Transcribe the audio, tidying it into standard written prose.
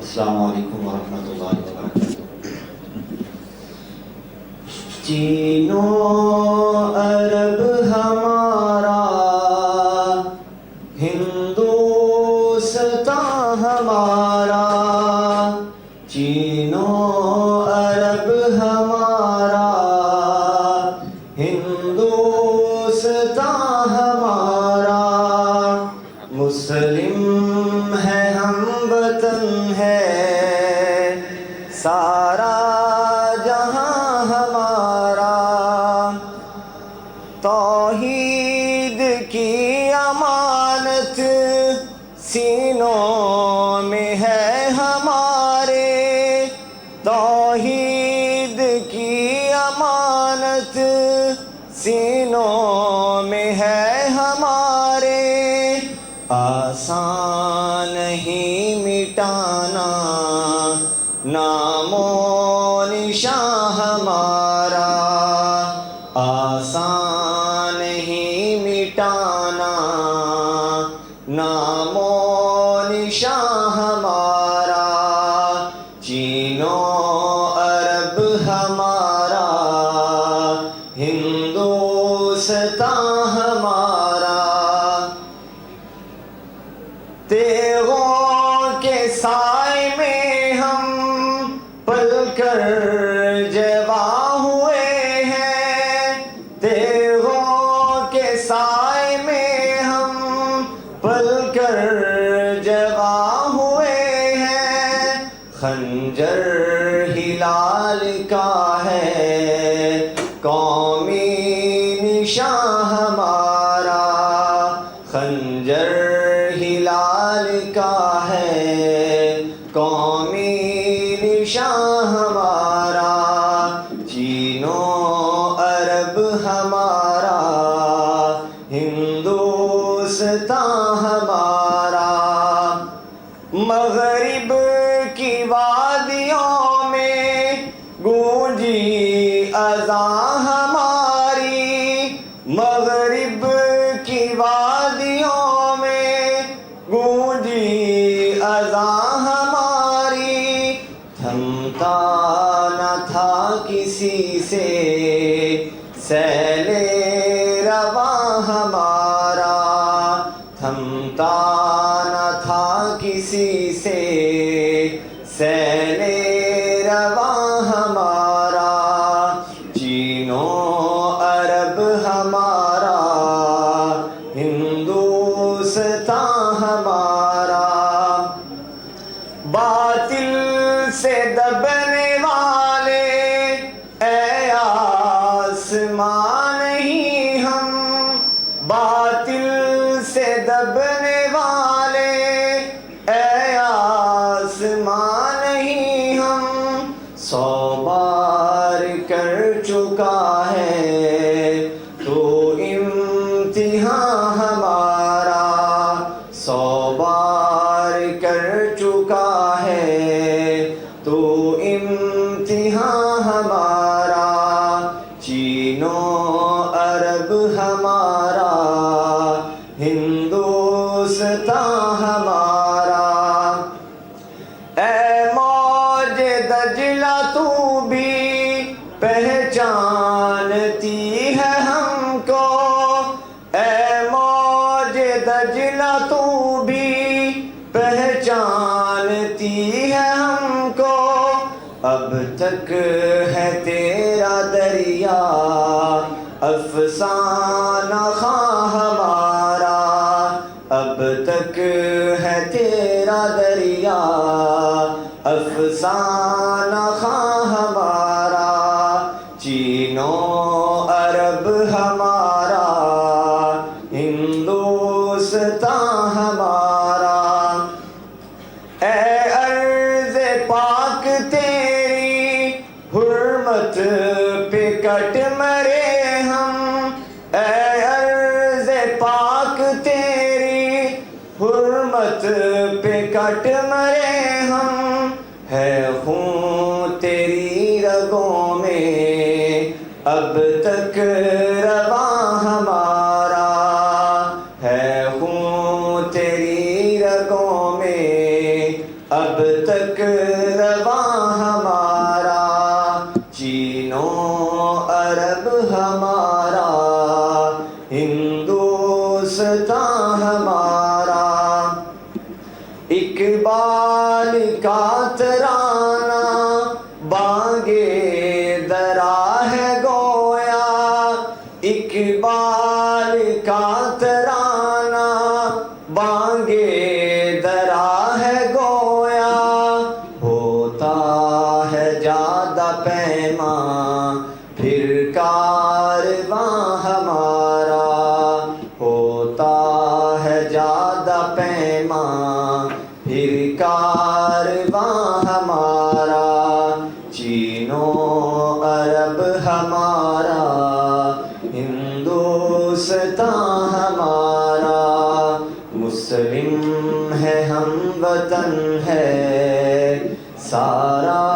السلام علیکم ورحمۃ اللہ وبرکاتہ۔ چین و عرب ہمارا، ہندوستان ہمارا، چین و عرب ہمارا، ہندوستان ہمارا، مسلم ہے ہم وطن ہے سارا جہاں ہمارا، توحید کی امانت سینوں میں ہے ہمارے، توحید کی امانت سینوں میں ہے ہمارے، آسان نہیں مٹانا نام و نشان ہمارا، آسان نہیں مٹانا نام و نشان ہمارا، چین و عرب ہمارا، ہندوستان ہمارا، تیغوں کے سائے میں ہم پل کر جواں ہوئے ہیں، تیغوں کے سائے میں ہم پل کر جواں ہوئے ہیں، خنجر ہلال کا ہے قومی نشان ہمارا، خنجر ہلال کا ہے قومی نشان ہمارا، چین و عرب ہمارا، ہندوستان ہمارا، مغرب کی وادیوں میں گونجی اذان ہماری، مغرب کی وادیوں میں گونجی اذان ہماری، تھمتا نہ تھا کسی سے سیل رواں ہمارا، تھمتا نہ تھا کسی سے سیل رواں ہمارا، چین و عرب ہمارا، ہندوستان ہمارا، باطل سے دبنے والے اے آسمان نہیں ہم، باطل سے دبنے والے اے آسمان نہیں ہم، 100 بار کر چکا ہے تو امتحان ہمارا، 100 بار کر چکا ہے تو امتحان ہمارا، چین و عرب ہمارا، ہندوستان ہمارا، اے موج دجلہ تو بھی پہچانتی ہے ہم کو، اے موج دجلہ تو بھی پہچانتی ہے ہم کو، اب تک ہے تیرا دریا افسانہ خواں ہمارا، اب تک ہے تیرا دریا افسانہ خواں ہمارا، چین و عرب ہمارا، ہندوستان ہمارا، اے ارض پاک تیری حرمت پہ کٹ مرے ہم، اے ارض پاک تیری حرمت پہ کٹ مرے ہم، ہے خون تیری رگوں میں اب تک رواں ہمارا، ہے خون تیری رگوں میں اب تک تک رواں ہمارا، چینوں عرب ہمارا، ہندوستان ہمارا، اقبال کا ترانہ بانگے درا ہے گویا، اقبال کا ترانہ بانگے درا ہے گویا، ہوتا ہے جادہ پیماں پھر کارواں ہمارا، ہوتا ہے جادہ پیماں پھر کارواں ہمارا، چینوں عرب ہمارا، ہندوستان ہمارا، مسلم ہے ہم وطن ہے سارا